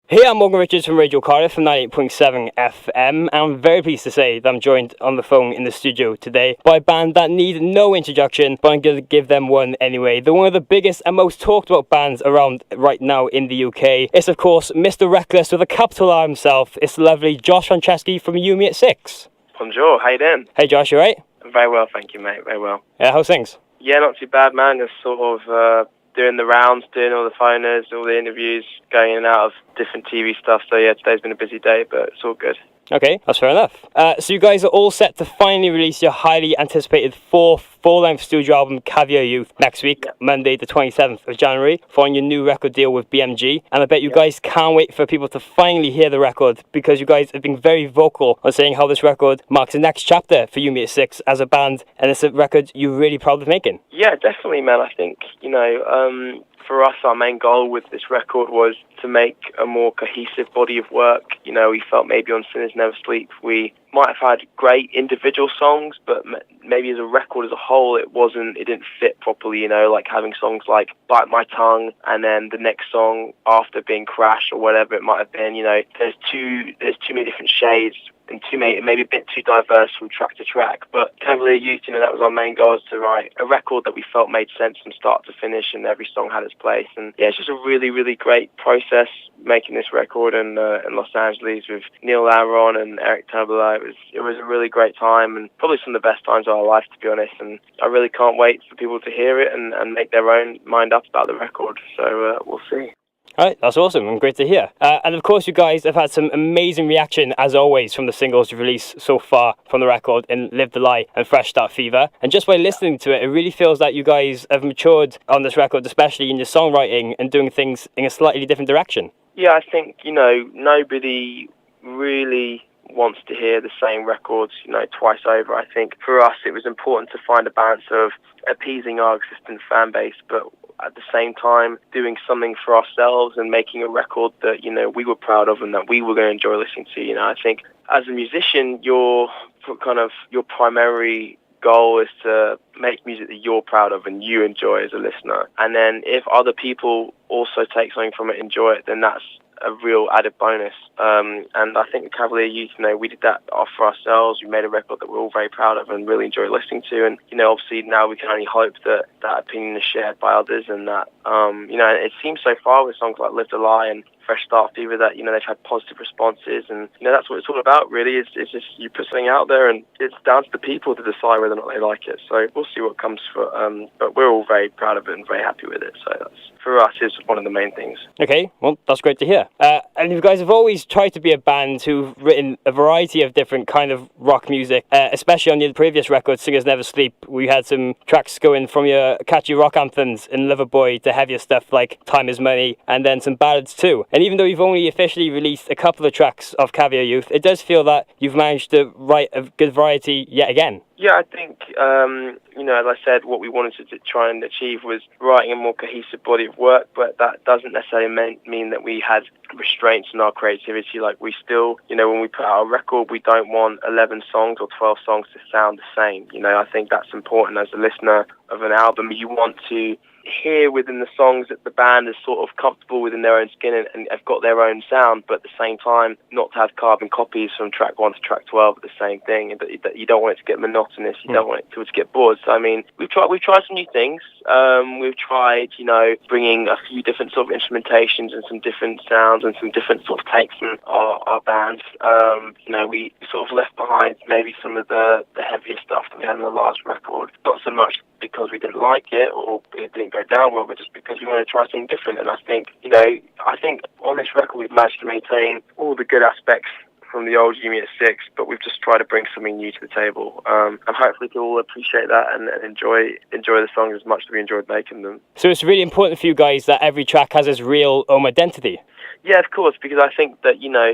Hey, I'm Morgan Richards from Radio Cardiff from 98.7 FM, and I'm very pleased to say that I'm joined on the phone in the studio today by a band that need no introduction, but I'm going to give them one anyway. They're one of the biggest and most talked about bands around right now in the UK. It's of course Mr. Reckless with a capital R himself. It's the lovely Josh Franceschi from You Me at 6. Bonjour, how you doing? Hey Josh, you alright? Very well, thank you, mate, very well. Yeah, how's things? Yeah, not too bad, man. Just sort of doing the rounds, doing all the phoners, all the interviews, going in and out of different TV stuff. So yeah, today's been a busy day, but it's all good. Okay, that's fair enough. So you guys are all set to finally release your highly anticipated fourth full-length studio album, Caviler Youth, next week, Monday the 27th of January, following your new record deal with BMG. And I bet you guys can't wait for people to finally hear the record, because you guys have been very vocal on saying how this record marks the next chapter for You Me at 6 as a band, and it's a record you're really proud of making. Yeah, definitely, man. I think, for us, our main goal with this record was to make a more cohesive body of work. You know, we felt maybe on Sinners Never Sleep we might have had great individual songs, but maybe as a record as a whole it didn't fit properly, you know, like having songs like Bite My Tongue and then the next song after being Crash or whatever it might have been. You know, there's too many different shades and maybe a bit too diverse from track to track. But Caviler Youth, you know, that was our main goal, was to write a record that we felt made sense from start to finish, and every song had its place. And yeah, it's just a really, really great process making this record in Los Angeles with Neil Aaron and Eric Tabela. It was a really great time, and probably some of the best times of our life, to be honest. And I really can't wait for people to hear it and make their own mind up about the record. So we'll see. Alright, that's awesome and great to hear. And of course you guys have had some amazing reaction, as always, from the singles you've released so far from the record in Live the Lie and Fresh Start Fever. And just by listening to it, it really feels that you guys have matured on this record, especially in your songwriting and doing things in a slightly different direction. Yeah, I think, you know, nobody really wants to hear the same records, you know, twice over. I think for us it was important to find a balance of appeasing our existing fan base, but at the same time doing something for ourselves and making a record that, you know, we were proud of and that we were going to enjoy listening to. You know, I think as a musician, your primary goal is to make music that you're proud of and you enjoy as a listener. And then if other people also take something from it, enjoy it, then that's a real added bonus. And I think the Caviler Youth, you know, we did that for ourselves. We made a record that we're all very proud of and really enjoy listening to. And, you know, obviously now we can only hope that that opinion is shared by others, and that, you know, it seems so far with songs like Live the Lie and Fresh Start Fever that, you know, they've had positive responses. And, you know, that's what it's all about, really. It's just you put something out there and it's down to the people to decide whether or not they like it. So we'll see what comes for, but we're all very proud of it and very happy with it. So that's, for us, is one of the main things. Okay, well, that's great to hear. And you guys have always tried to be a band who've written a variety of different kind of rock music, especially on the previous record, Singers Never Sleep. We had some tracks going from your catchy rock anthems in Loverboy to heavier stuff like Time Is Money, and then some ballads too. And even though you've only officially released a couple of tracks of Caviler Youth, it does feel that you've managed to write a good variety yet again. Yeah, I think, you know, as I said, what we wanted to try and achieve was writing a more cohesive body of work, but that doesn't necessarily mean that we had restraints in our creativity. Like, we still, you know, when we put out a record, we don't want 11 songs or 12 songs to sound the same. You know, I think that's important as a listener of an album. You want to hear within the songs that the band is sort of comfortable within their own skin and have got their own sound, but at the same time not to have carbon copies from track 1 to track 12 of the same thing, and that you don't want it to get monotonous, you don't want it to get bored. So I mean, we've tried some new things. We've tried, you know, bringing a few different sort of instrumentations and some different sounds and some different sort of takes from our bands. You know, we sort of left behind maybe some of the heavier stuff that we had in the last record, not so much because we didn't like it or it didn't go down well, but just because we wanted to try something different. And I think, you know, on this record we've managed to maintain all the good aspects from the old You Me at 6, but we've just tried to bring something new to the table. And hopefully people will appreciate that and enjoy the songs as much as we enjoyed making them. So it's really important for you guys that every track has its real own identity. Yeah, of course, because I think that, you know,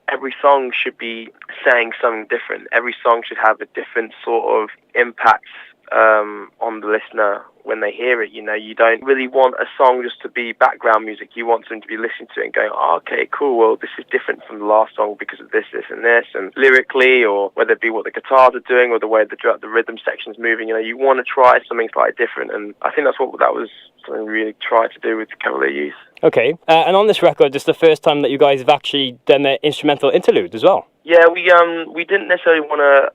every song should be saying something different. Every song should have a different sort of impact on the listener when they hear it. You know, you don't really want a song just to be background music. You want them to be listening to it and going, oh, okay, cool, well, this is different from the last song because of this, this, and this, and lyrically, or whether it be what the guitars are doing or the way the rhythm section's moving. You know, you want to try something slightly different, and I think that's what that was something we really try to do with the Caviler Youth. Okay, and on this record, it's the first time that you guys have actually done an instrumental interlude as well. Yeah, we didn't necessarily want to.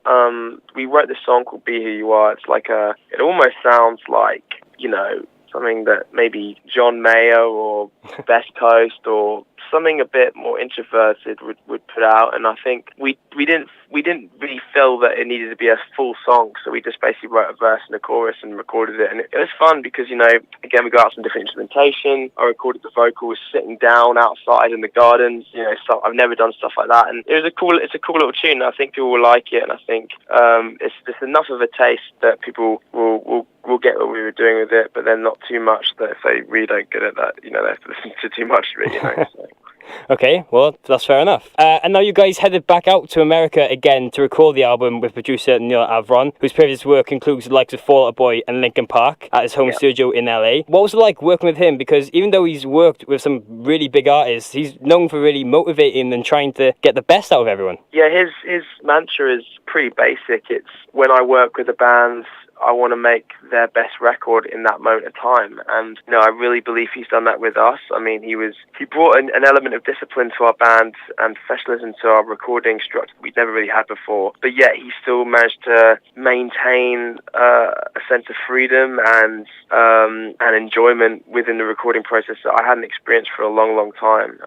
We wrote this song called "Be Who You Are." It's like it almost sounds like, you know, something that maybe John Mayer or Best Coast or something a bit more introverted would put out. And I think we didn't really feel that it needed to be a full song, so we just basically wrote a verse and a chorus and recorded it. And it was fun because, you know, again, we got out some different instrumentation. I recorded the vocals sitting down outside in the gardens. You know, so I've never done stuff like that, and it's a cool little tune. I think people will like it, and I think it's enough of a taste that people will get what we were doing with it, but then not too much that if they really don't get it, that, you know, they have to listen to too much of it, you know. So. Okay, well, that's fair enough. And now you guys headed back out to America again to record the album with producer Neil Avron, whose previous work includes the likes of Fall Out Boy and Linkin Park at his home studio in LA. What was it like working with him? Because even though he's worked with some really big artists, he's known for really motivating and trying to get the best out of everyone. Yeah, his mantra is pretty basic. It's, when I work with the bands, I want to make their best record in that moment of time. And, you know, I really believe he's done that with us. I mean, he brought an element of discipline to our band and professionalism to our recording structure we'd never really had before. But yet he still managed to maintain a sense of freedom and enjoyment within the recording process that I hadn't experienced for a long, long time.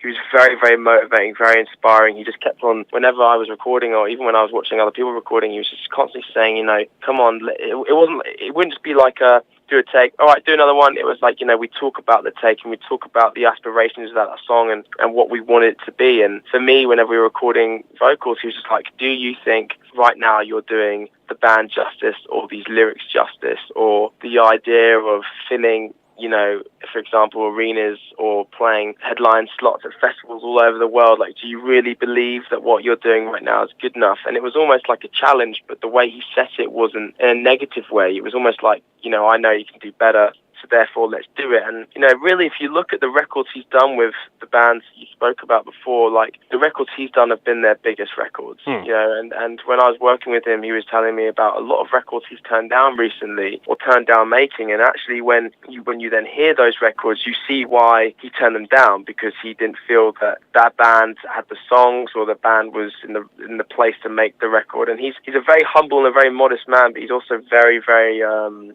He was very, very motivating, very inspiring. He just kept on, whenever I was recording or even when I was watching other people recording, he was just constantly saying, you know, come on, it wouldn't just be like do a take, all right, do another one. It was like, you know, we talk about the take and we talk about the aspirations of that song and what we want it to be. And for me, whenever we were recording vocals, he was just like, do you think right now you're doing the band justice or these lyrics justice, or the idea of filling, you know, for example, arenas or playing headline slots at festivals all over the world? Like, do you really believe that what you're doing right now is good enough? And it was almost like a challenge, but the way he set it wasn't in a negative way. It was almost like, you know, I know you can do better, so therefore let's do it. And, you know, really, if you look at the records he's done with the bands you spoke about before, like, the records he's done have been their biggest records, you know, and when I was working with him, he was telling me about a lot of records he's turned down recently or turned down making. And actually, when you then hear those records, you see why he turned them down, because he didn't feel that band had the songs or the band was in the place to make the record. And he's a very humble and a very modest man, but he's also very, very,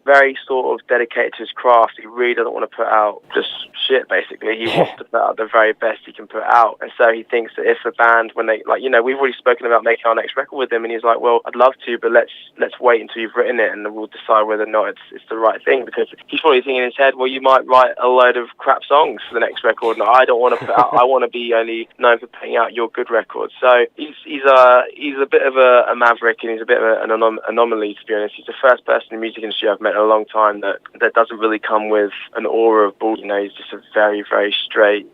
very sort of dedicated to his craft. He really doesn't want to put out just shit, basically. He wants to put out the very best he can put out. And so he thinks that if a band, when they, like, you know, we've already spoken about making our next record with him, and he's like, well, I'd love to, but let's wait until you've written it and then we'll decide whether or not it's the right thing. Because he's probably thinking in his head, well, you might write a load of crap songs for the next record, and I don't want to put out, I want to be only known for putting out your good records. So he's a bit of a maverick, and he's a bit of an anomaly, to be honest. He's the first person in the music industry I've met in a long time that doesn't really come with an aura of bull. You know, he's just a very, very straight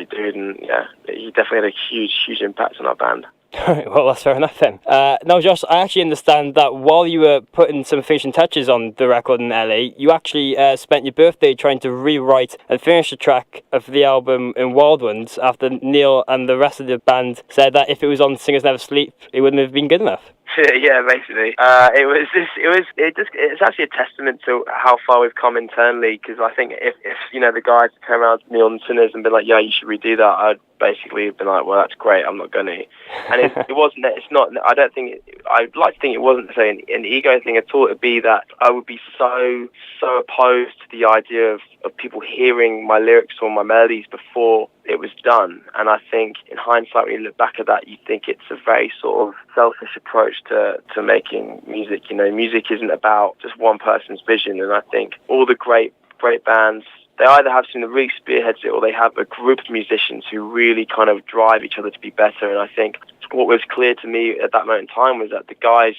dude, and yeah, he definitely had a huge impact on our band. Well, that's fair enough then. Now, Josh, I actually understand that while you were putting some finishing touches on the record in LA, you actually spent your birthday trying to rewrite and finish the track of the album in Wild Ones after Neil and the rest of the band said that if it was on Singers Never Sleep, it wouldn't have been good enough. Yeah, basically. It's actually a testament to how far we've come internally, because I think if you know, the guys came around to Neil and Sinners and been like, yeah, you should redo that, I'd basically been like, well, that's great, I'm not going to. And I'd like to think it wasn't an ego thing at all. It'd be that I would be so opposed to the idea of people hearing my lyrics or my melodies before it was done. And I think in hindsight, when you look back at that, you think it's a very sort of selfish approach to making music. You know, music isn't about just one person's vision. And I think all the great bands, they either have someone that really spearheads it, or they have a group of musicians who really kind of drive each other to be better. And I think what was clear to me at that moment in time was that the guys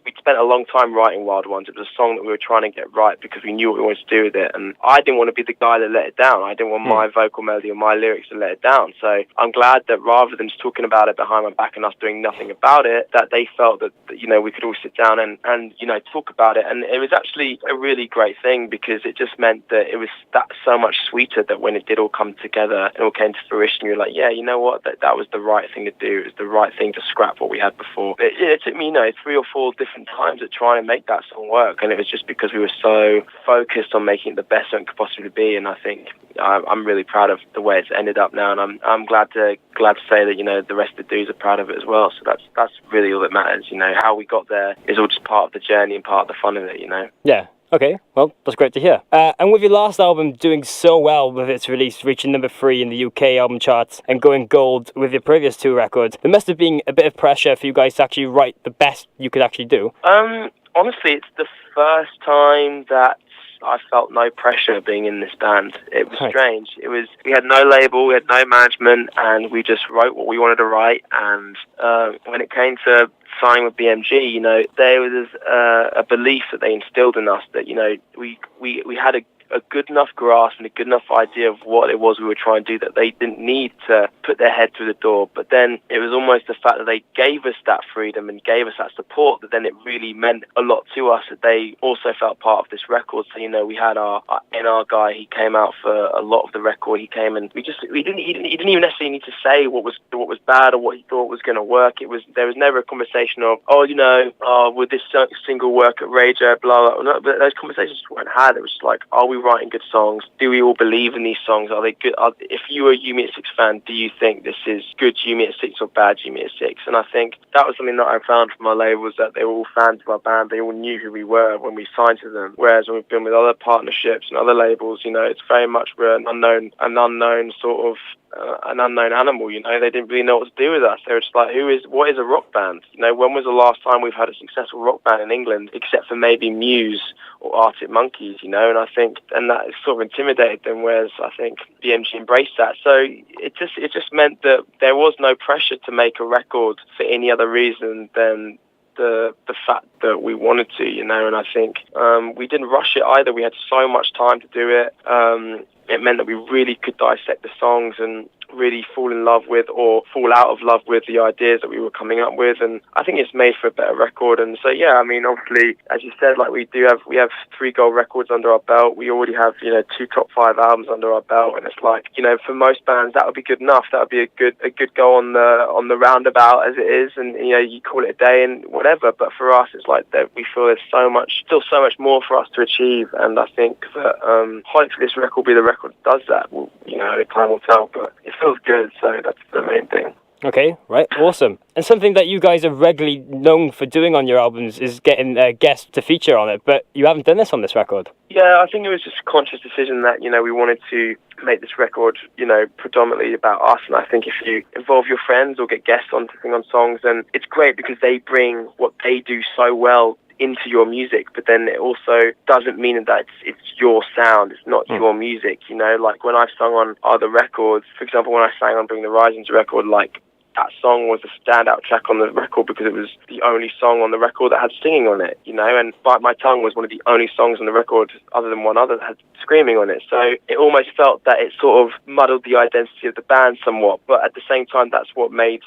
we'd spent a long time writing Wild Ones. It was a song that we were trying to get right because we knew what we wanted to do with it. And I didn't want to be the guy that let it down. I didn't want my vocal melody or my lyrics to let it down. So I'm glad that rather than just talking about it behind my back and us doing nothing about it, that they felt that you know, we could all sit down and you know, talk about it. And it was actually a really great thing, because it just meant that it was that so much sweeter that when it did all come together and all came to fruition, you're like, yeah, you know what, that was the right thing to do. It was the right thing to scrap what we had before. It took me, 3 or 4 different times at trying to make that song work, and it was just because we were so focused on making it the best it could possibly be. And I think I'm really proud of the way it's ended up now, and I'm glad to say that the rest of the dudes are proud of it as well. So that's really all that matters. How we got there is all just part of the journey and part of the fun of it. Yeah. Okay, well, that's great to hear. And with your last album doing so well with its release, reaching number 3 in the UK album charts and going gold with your previous 2 records, there must have been a bit of pressure for you guys to actually write the best you could actually do. Honestly, it's the first time that I felt no pressure being in this band. It was strange. We had no label, we had no management, and we just wrote what we wanted to write. And when it came to signing with BMG, there was a belief that they instilled in us that we had a good enough grasp and a good enough idea of what it was we were trying to do that they didn't need to put their head through the door. But then it was almost the fact that they gave us that freedom and gave us that support that then it really meant a lot to us, that they also felt part of this record. So we had our NR guy. He came out for a lot of the record. He came and he didn't even necessarily need to say what was bad or what he thought was going to work. There was never a conversation of would this single work at Radio blah blah. No, but those conversations weren't had. It was just like, are we writing good songs? Do we all believe in these songs? Are they good? If you are a You Me at 6 fan, do you think this is good You Me at 6 or bad You Me at 6? And I think that was something that I found from our labels, that they were all fans of our band. They all knew who we were when we signed to them. Whereas when we've been with other partnerships and other labels, it's very much we're an unknown sort of an unknown animal. They didn't really know what to do with us. They were just like, what is a rock band? When was the last time we've had a successful rock band in England, except for maybe Muse or Arctic Monkeys, and I think, and that sort of intimidated them, whereas I think BMG embraced that. So it just meant that there was no pressure to make a record for any other reason than the fact that we wanted to, and I think we didn't rush it either. We had so much time to do it. It meant that we really could dissect the songs and really fall in love with or fall out of love with the ideas that we were coming up with, and I think it's made for a better record. And so obviously, as you said, like we have 3 gold records under our belt. We already have 2 top 5 albums under our belt, and it's like, for most bands that would be good enough. That would be a good go on the roundabout as it is, and you call it a day and whatever. But for us, it's like that we feel there's still so much more for us to achieve, and I think that hopefully this record will be the record that does that. Well, time will tell, but it feels good, so that's the main thing. Okay, right, awesome. And something that you guys are regularly known for doing on your albums is getting guests to feature on it, but you haven't done this on this record. Yeah, I think it was just a conscious decision that, we wanted to make this record, predominantly about us. And I think if you involve your friends or get guests on to sing on songs, then it's great because they bring what they do so well into your music, but then it also doesn't mean that it's your sound, it's not your music, like when I've sung on other records, for example, when I sang on Bring the Rising's record, like that song was a standout track on the record because it was the only song on the record that had singing on it, and Bite My Tongue was one of the only songs on the record other than one other that had screaming on it. So it almost felt that it sort of muddled the identity of the band somewhat, but at the same time that's what makes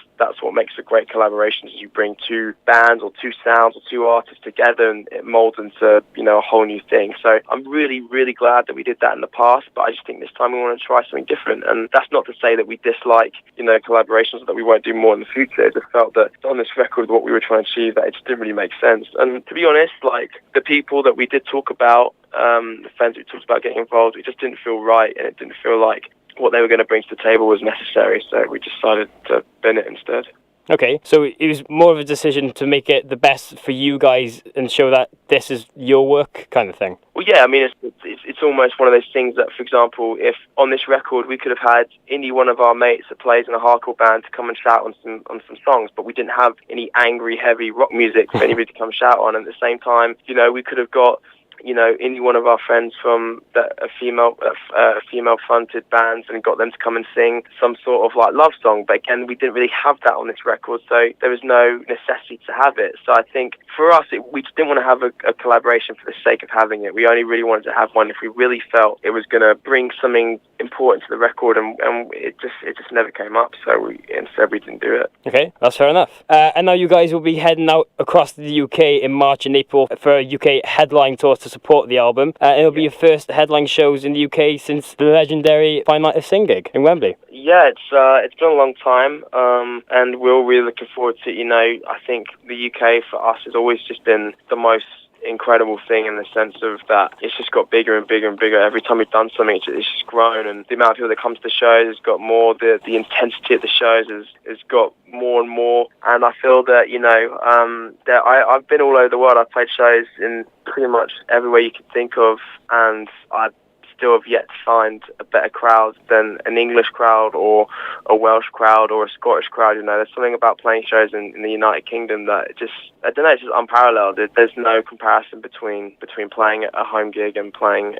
a great collaboration, is you bring 2 bands or 2 sounds or 2 artists together and it molds into a whole new thing. So I'm really, really glad that we did that in the past, but I just think this time we want to try something different. And that's not to say that we dislike collaborations, that we won't do more in the future. It just felt that on this record, what we were trying to achieve, that it just didn't really make sense. And to be honest, like the people that we did talk about, the friends we talked about getting involved, it just didn't feel right, and it didn't feel like what they were going to bring to the table was necessary. So we decided to bin it instead. Okay, so it was more of a decision to make it the best for you guys and show that this is your work kind of thing. Well, yeah, I mean, it's almost one of those things that, for example, if on this record we could have had any one of our mates that plays in a hardcore band to come and shout on some songs, but we didn't have any angry, heavy rock music for anybody to come shout on. And at the same time, we could have got any one of our friends from a female-fronted bands and got them to come and sing some sort of like love song. But again, we didn't really have that on this record, so there was no necessity to have it. So I think for us, we just didn't want to have a collaboration for the sake of having it. We only really wanted to have one if we really felt it was going to bring something important to the record, and it just never came up. So instead we didn't do it. Okay, that's fair enough. And now you guys will be heading out across the UK in March and April for a UK headline tour to to support the album. It'll be your first headline shows in the UK since the legendary Fine Night of Sin gig in Wembley. Yeah, it's been a long time, and we're all really looking forward to it. You know, I think the UK for us has always just been the most incredible thing in the sense of that it's just got bigger and bigger and bigger. Every time we've done something, it's just grown, and the amount of people that comes to the shows has got more. The intensity of the shows has got more and more, and I feel that, you know, that I've been all over the world. I've played shows in pretty much everywhere you can think of, and I still have yet to find a better crowd than an English crowd or a Welsh crowd or a Scottish crowd. You know, there's something about playing shows in the United Kingdom that just, I don't know, it's just unparalleled. There's no comparison between playing a home gig and playing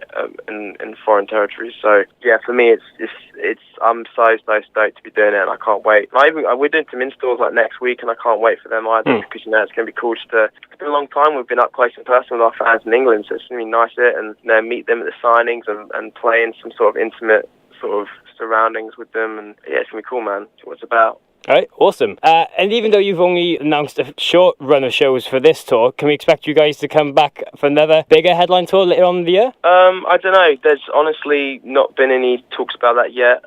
in foreign territories. So yeah, for me, it's I'm so stoked to be doing it, and I can't wait. We're doing some installs like next week, and I can't wait for them either, because, you know, it's going to be cool. It's been a long time we've been up close and personal with our fans in England, so it's going to be nice and, you know, meet them at the signings and play in some sort of intimate sort of surroundings with them, and yeah, it's going to be cool, man. That's what it's about. All right, awesome. And even though you've only announced a short run of shows for this tour, can we expect you guys to come back for another bigger headline tour later on in the year? I don't know. There's honestly not been any talks about that yet.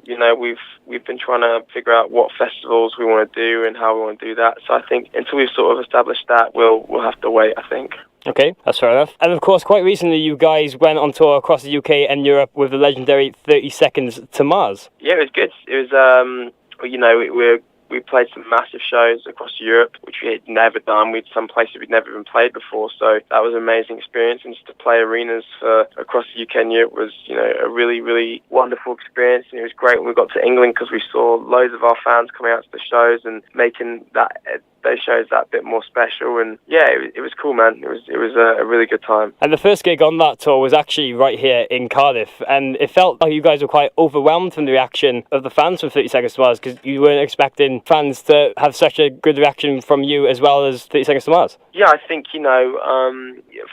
You know, we've been trying to figure out what festivals we want to do and how we want to do that. So I think until we've sort of established that, we'll have to wait, I think. Okay, that's fair enough. And of course, quite recently you guys went on tour across the UK and Europe with the legendary 30 Seconds to Mars. Yeah, it was good. It was, you know, we played some massive shows across Europe, which we had never done. We'd some places we'd never even played before, so that was an amazing experience. And just to play arenas across the UK and Europe was, you know, a really, really wonderful experience. And it was great when we got to England, because we saw loads of our fans coming out to the shows and making those shows that bit more special. And yeah, it was cool, man. It was a really good time. And the first gig on that tour was actually right here in Cardiff, and it felt like you guys were quite overwhelmed from the reaction of the fans from 30 Seconds to Mars, because you weren't expecting fans to have such a good reaction from you as well as 30 Seconds to Mars. Yeah, I think, you know,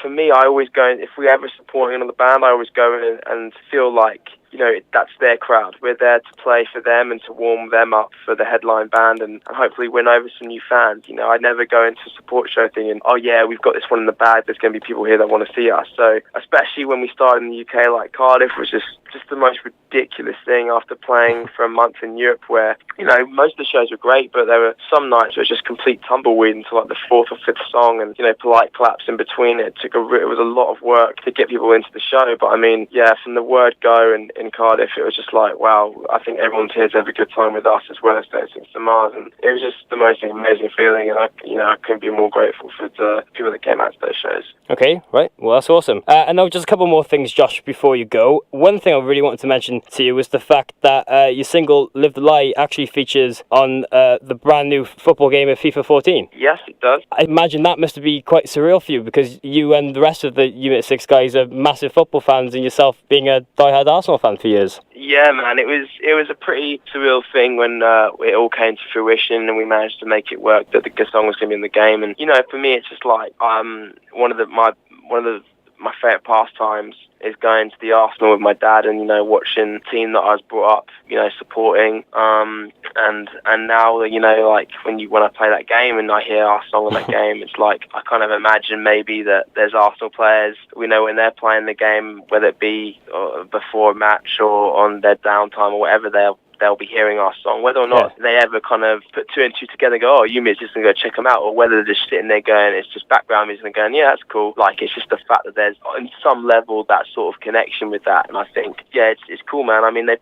for me, I always go, if we ever support another band, I always go in and feel like, you know, that's their crowd. We're there to play for them and to warm them up for the headline band and hopefully win over some new fans. You know, I never go into a support show thinking, oh yeah, we've got this one in the bag, there's going to be people here that want to see us. So especially when we started in the UK, like Cardiff was just the most ridiculous thing after playing for a month in Europe, where, you know, most of the shows were great, but there were some nights where it was just complete tumbleweed until like the fourth or fifth song, and, you know, polite claps in between. It was a lot of work to get people into the show. But I mean, yeah, from the word go in Cardiff, it was just like, wow, I think everyone's here to have a good time with us as well as 30 Seconds to Mars, and it was just the most amazing feeling, and I couldn't be more grateful for the people that came out to those shows. Okay, right, well, that's awesome. And now just a couple more things, Josh, before you go. One thing I really wanted to mention to you was the fact that your single Live the Lie actually features on the brand new football game of FIFA 14. Yes, it does. I imagine that must be quite surreal for you, because you and the rest of the Unit 6 guys are massive football fans, and yourself being a diehard Arsenal fan for years. Yeah, man, it was a pretty surreal thing when it all came to fruition and we managed to make it work, that the song was going to be in the game. And, you know, for me, it's just like one of my favourite pastimes is going to the Arsenal with my dad and, you know, watching the team that I was brought up, you know, supporting. And now, you know, like when I play that game and I hear our song in that game, it's like I kind of imagine maybe that there's Arsenal players, we know, when they're playing the game, whether it be before a match or on their downtime or whatever, they'll be hearing our song, whether or not they ever kind of put two and two together and go, oh, Yumi's just going to go check them out, or whether they're just sitting there going, it's just background music and going, yeah, that's cool. Like, it's just the fact that there's, on some level, that sort of connection with that. And I think, yeah, it's cool, man. I mean, they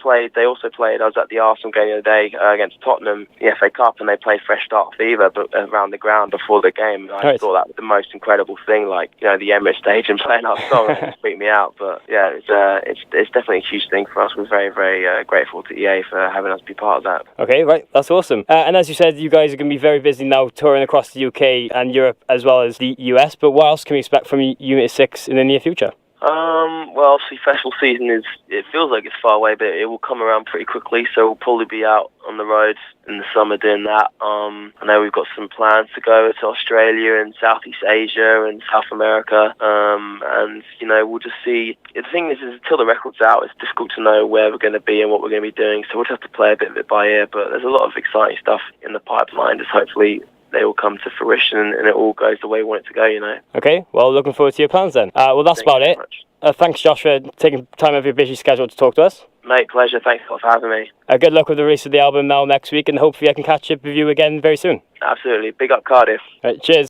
also played, I was at the Arsenal game the other day against Tottenham, the FA Cup, and they played Fresh Start Fever around the ground before the game. And I thought that was the most incredible thing, like, you know, the Emirates Stadium playing our song. It freaked me out. But yeah, it's definitely a huge thing for us. We're very, very grateful to EA for having us be part of that. Okay, right, that's awesome. And as you said, you guys are going to be very busy now touring across the UK and Europe as well as the US, but what else can we expect from Unit 6 in the near future? Well, obviously festival season it feels like it's far away, but it will come around pretty quickly, so we'll probably be out on the road in the summer doing that. I know we've got some plans to go to Australia and Southeast Asia and South America, and, you know, we'll just see. The thing is until the record's out, it's difficult to know where we're going to be and what we're going to be doing, so we'll just have to play a bit by ear, but there's a lot of exciting stuff in the pipeline, just hopefully they all come to fruition and it all goes the way we want it to go, you know. Okay, well, looking forward to your plans then. Well, that's about it. Thanks, Josh, for taking time out of your busy schedule to talk to us. Mate, pleasure. Thanks a lot for having me. Good luck with the release of the album now next week, and hopefully I can catch up with you again very soon. Absolutely. Big up Cardiff. Right, cheers.